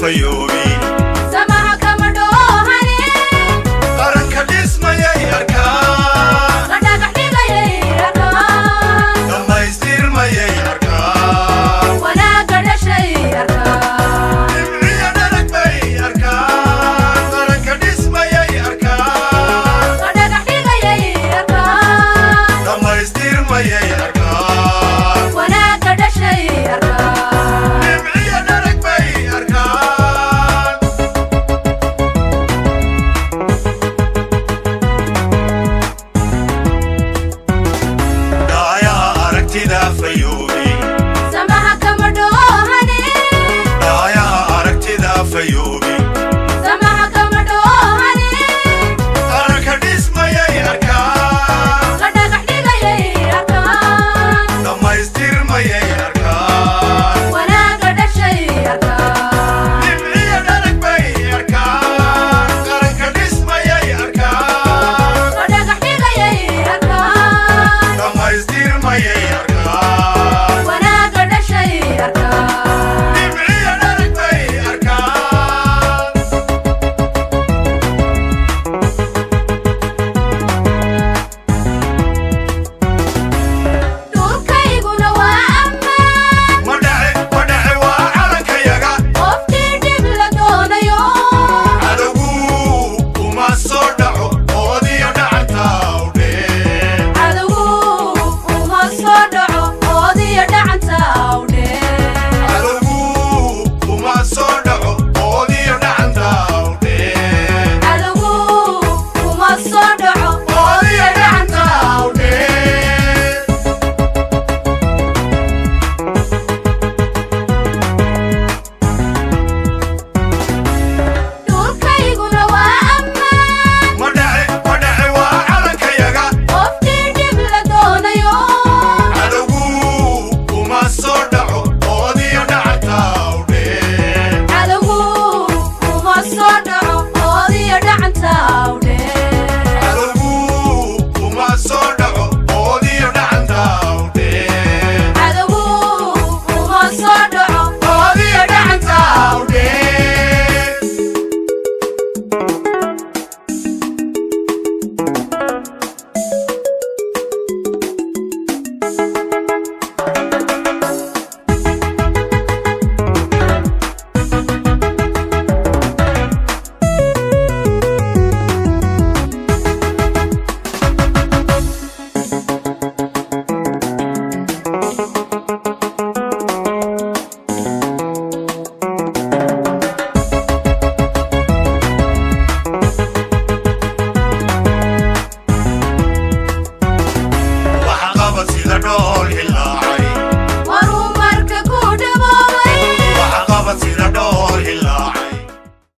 fayoobi samaha kama dhoohane qaranka dhismayay arkaan la dhagax dhigayay arkaan dhammaystirmayay arkaan wanaagga dhashay arkaan dhimciya dhalag bay arkaan qaranka dhismayay arkaan la dhagax dhigayay arkaan dhammaystirmayay arkaan wanaagga dhashay arkaan dhimciya dhalag bay arkaan dhacayaha aragtida fayoobi samaha kama dhoohane dhacayaha aragtida fayoobi